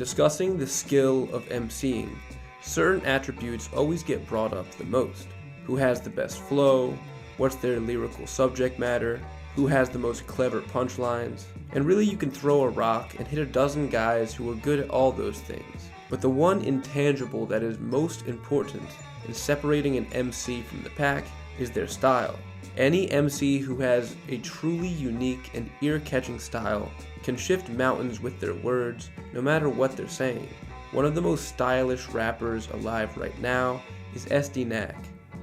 discussing the skill of emceeing, certain attributes always get brought up the most. Who has the best flow? What's their lyrical subject matter? Who has the most clever punchlines? And really, you can throw a rock and hit a dozen guys who are good at all those things. But the one intangible that is most important in separating an MC from the pack is their style. Any MC who has a truly unique and ear-catching style can shift mountains with their words, no matter what they're saying. One of the most stylish rappers alive right now is ESTEE NACK.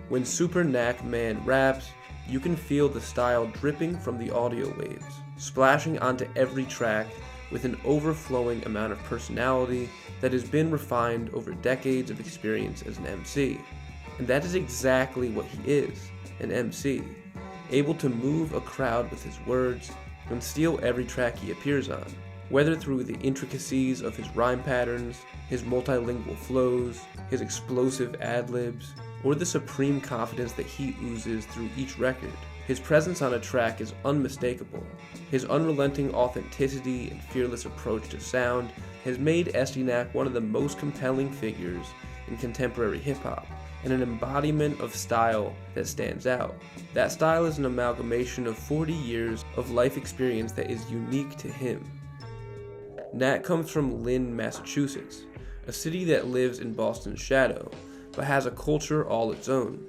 When Super Knack Man raps, you can feel the style dripping from the audio waves, splashing onto every track with an overflowing amount of personality that has been refined over decades of experience as an MC. And that is exactly what he is, an MC, able to move a crowd with his words and steal every track he appears on, whether through the intricacies of his rhyme patterns, his multilingual flows, his explosive ad-libs, or the supreme confidence that he oozes through each record. His presence on a track is unmistakable. His unrelenting authenticity and fearless approach to sound has made ESTEE NACK one of the most compelling figures in contemporary hip-hop, and an embodiment of style that stands out. That style is an amalgamation of 40 years of life experience that is unique to him. Knack comes from Lynn, Massachusetts, a city that lives in Boston's shadow, but has a culture all its own.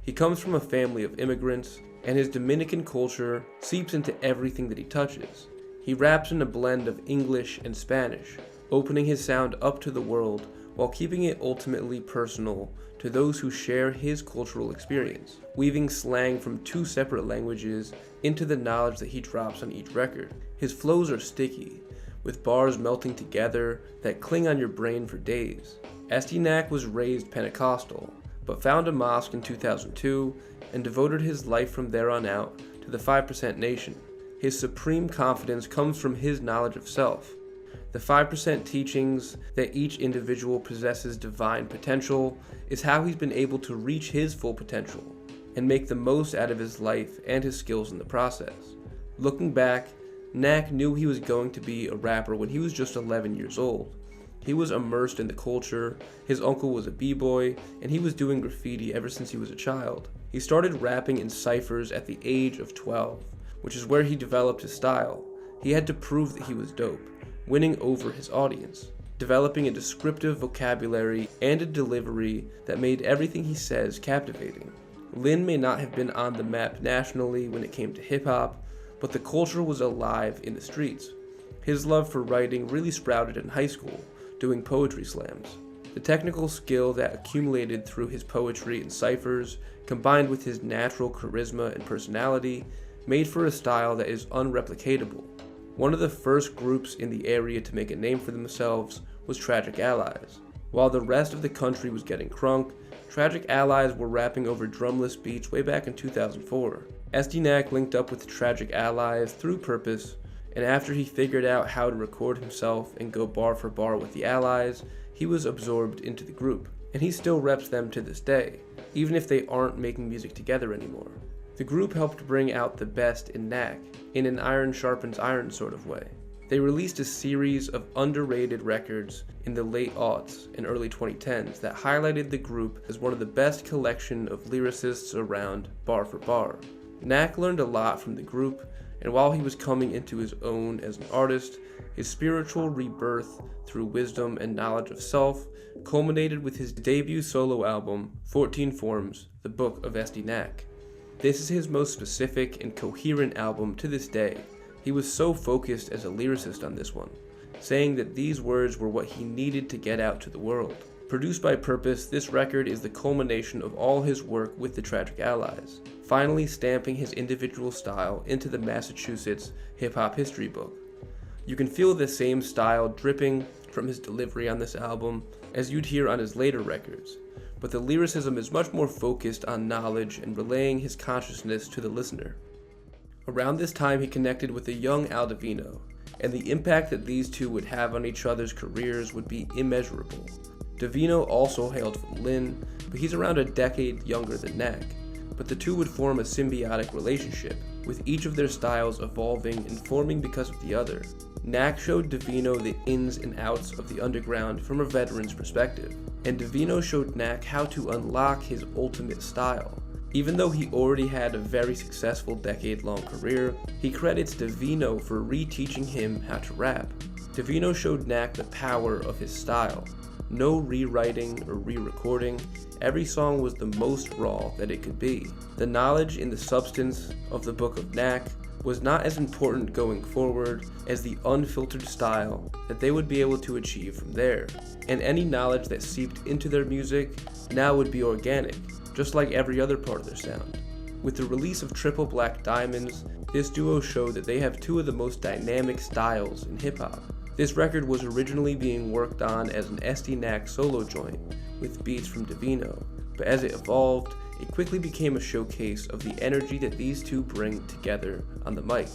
He comes from a family of immigrants, and his Dominican culture seeps into everything that he touches. He raps in a blend of English and Spanish, opening his sound up to the world while keeping it ultimately personal to those who share his cultural experience, weaving slang from two separate languages into the knowledge that he drops on each record. His flows are sticky, with bars melting together that cling on your brain for days. ESTEE NACK was raised Pentecostal, but found a mosque in 2002 and devoted his life from there on out to the 5% Nation. His supreme confidence comes from his knowledge of self. The 5% teachings that each individual possesses divine potential is how he's been able to reach his full potential and make the most out of his life and his skills in the process. Looking back, Knack knew he was going to be a rapper when he was just 11 years old. He was immersed in the culture, his uncle was a b-boy, and he was doing graffiti ever since he was a child. He started rapping in ciphers at the age of 12, which is where he developed his style. He had to prove that he was dope, winning over his audience, developing a descriptive vocabulary and a delivery that made everything he says captivating. Lynn may not have been on the map nationally when it came to hip-hop, but the culture was alive in the streets. His love for writing really sprouted in high school, doing poetry slams. The technical skill that accumulated through his poetry and ciphers, combined with his natural charisma and personality, made for a style that is unreplicatable. One of the first groups in the area to make a name for themselves was Tragic Allies. While the rest of the country was getting crunk, Tragic Allies were rapping over drumless beats way back in 2004. ESTEE NACK linked up with Tragic Allies through Purpose, and after he figured out how to record himself and go bar for bar with the Allies, he was absorbed into the group, and he still reps them to this day, even if they aren't making music together anymore. The group helped bring out the best in Knack, in an iron sharpens iron sort of way. They released a series of underrated records in the late aughts and early 2010s that highlighted the group as one of the best collection of lyricists around bar for bar. Knack learned a lot from the group, and while he was coming into his own as an artist, his spiritual rebirth through wisdom and knowledge of self culminated with his debut solo album, 14 Forms, the Book of Knack. This is his most specific and coherent album to this day. He was so focused as a lyricist on this one, saying that these words were what he needed to get out to the world. Produced by Purpose, this record is the culmination of all his work with the Tragic Allies, finally stamping his individual style into the Massachusetts hip-hop history book. You can feel the same style dripping from his delivery on this album as you'd hear on his later records, but the lyricism is much more focused on knowledge and relaying his consciousness to the listener. Around this time, he connected with a young Al Divino, and the impact that these two would have on each other's careers would be immeasurable. Divino also hailed from Lynn, but he's around a decade younger than Knack, but the two would form a symbiotic relationship, with each of their styles evolving and forming because of the other. Knack showed Divino the ins and outs of the underground from a veteran's perspective, and Divino showed Knack how to unlock his ultimate style. Even though he already had a very successful decade-long career, he credits Divino for reteaching him how to rap. Divino showed Knack the power of his style. No rewriting or re-recording, every song was the most raw that it could be. The knowledge in the substance of the Book of Knack was not as important going forward as the unfiltered style that they would be able to achieve from there. And any knowledge that seeped into their music now would be organic, just like every other part of their sound. With the release of Triple Black Diamonds, this duo showed that they have two of the most dynamic styles in hip-hop. This record was originally being worked on as an ESTEE NACK solo joint with beats from Divino, but as it evolved, it quickly became a showcase of the energy that these two bring together on the mic.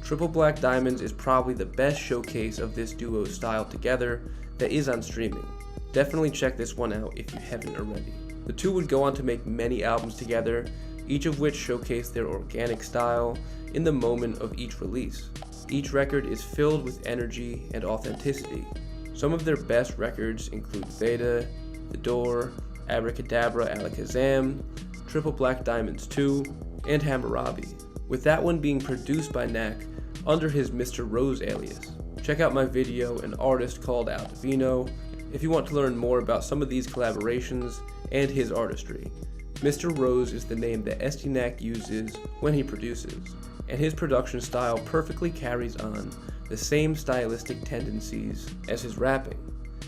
Triple Black Diamonds is probably the best showcase of this duo's style together that is on streaming. Definitely check this one out if you haven't already. The two would go on to make many albums together, each of which showcased their organic style in the moment of each release. Each record is filled with energy and authenticity. Some of their best records include Veda, The Door, Abracadabra Alakazam, Triple Black Diamonds 2, and Hammurabi, with that one being produced by Knack under his Mr. Rose alias. Check out my video, An Artist Called Out Divino, if you want to learn more about some of these collaborations and his artistry. Mr. Rose is the name that ESTEE NACK uses when he produces, and his production style perfectly carries on the same stylistic tendencies as his rapping.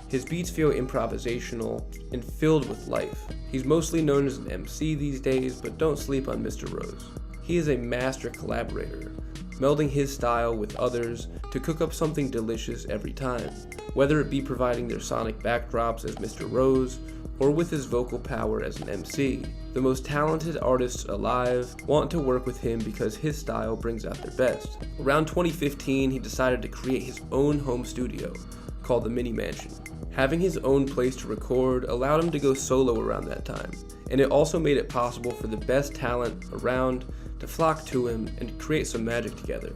His beats feel improvisational and filled with life. He's mostly known as an MC these days, but don't sleep on Mr. Rose. He is a master collaborator, melding his style with others to cook up something delicious every time, whether it be providing their sonic backdrops as Mr. Rose, or with his vocal power as an MC. The most talented artists alive want to work with him because his style brings out their best. Around 2015, he decided to create his own home studio, called the Mini Mansion. Having his own place to record allowed him to go solo around that time, and it also made it possible for the best talent around to flock to him and create some magic together.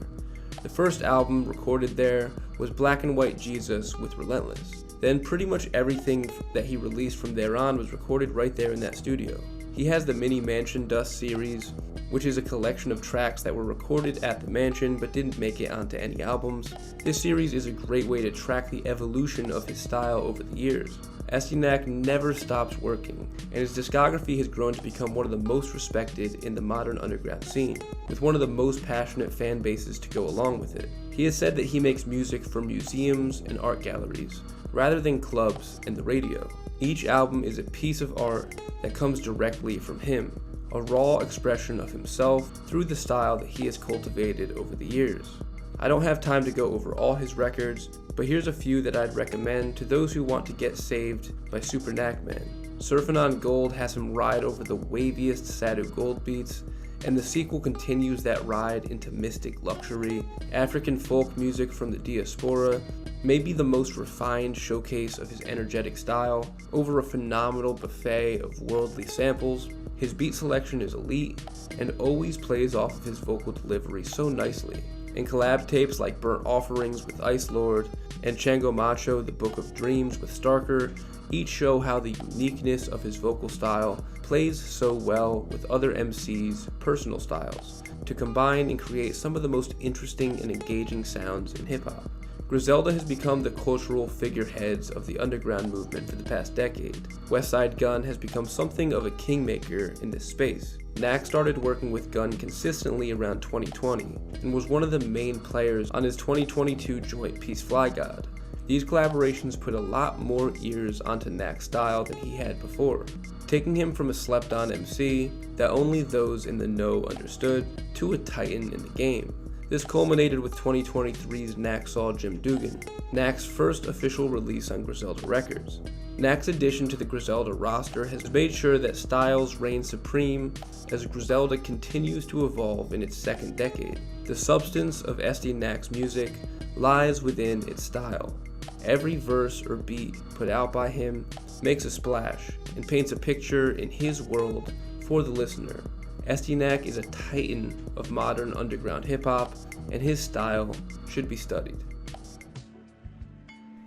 The first album recorded there was Black and White Jesus with Relentless. Then pretty much everything that he released from there on was recorded right there in that studio. He has the Mini Mansion Dust series, which is a collection of tracks that were recorded at the mansion but didn't make it onto any albums. This series is a great way to track the evolution of his style over the years. ESTEE NACK never stops working, and his discography has grown to become one of the most respected in the modern underground scene, with one of the most passionate fan bases to go along with it. He has said that he makes music for museums and art galleries, rather than clubs and the radio. Each album is a piece of art that comes directly from him, a raw expression of himself through the style that he has cultivated over the years. I don't have time to go over all his records, but here's a few that I'd recommend to those who want to get saved by Super Knackman. Surfin' on Gold has him ride over the waviest Sadu Gold beats, and the sequel continues that ride into mystic luxury. African folk music from the Diaspora may be the most refined showcase of his energetic style, over a phenomenal buffet of worldly samples. His beat selection is elite, and always plays off of his vocal delivery so nicely. And collab tapes like Burnt Offerings with Ice Lord and Chango Macho, The Book of Dreams with Starker, each show how the uniqueness of his vocal style plays so well with other MCs' personal styles, to combine and create some of the most interesting and engaging sounds in hip-hop. Griselda has become the cultural figureheads of the underground movement for the past decade. Westside Gunn has become something of a kingmaker in this space. Knack started working with Gunn consistently around 2020, and was one of the main players on his 2022 joint Peace Fly God. These collaborations put a lot more ears onto Knack's style than he had before, taking him from a slept-on MC that only those in the know understood, to a titan in the game. This culminated with 2023's Knack Saw Jim Dugan, Knack's first official release on Griselda Records. Knack's addition to the Griselda roster has made sure that styles reign supreme as Griselda continues to evolve in its second decade. The substance of ESTEE NACK's music lies within its style. Every verse or beat put out by him makes a splash and paints a picture in his world for the listener. ESTEE NACK is a titan of modern underground hip-hop, and his style should be studied.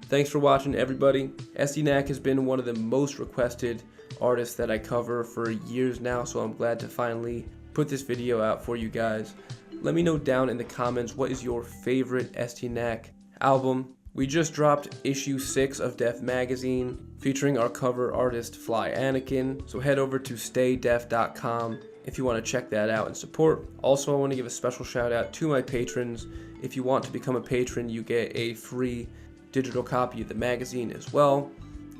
Thanks for watching, everybody. ESTEE NACK has been one of the most requested artists that I cover for years now, so I'm glad to finally put this video out for you guys. Let me know down in the comments, what is your favorite ESTEE NACK album? We just dropped issue 6 of Def magazine featuring our cover artist Fly Anakin, so head over to staydef.com if you want to check that out and support. Also, I want to give a special shout out to my patrons. If you want to become a patron, you get a free digital copy of the magazine as well.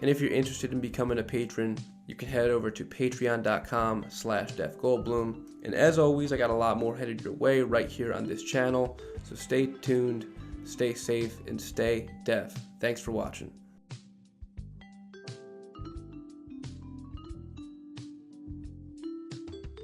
And if you're interested in becoming a patron, you can head over to patreon.com/defgoldblum. And as always, I got a lot more headed your way right here on this channel. So stay tuned, stay safe, and stay def. Thanks for watching.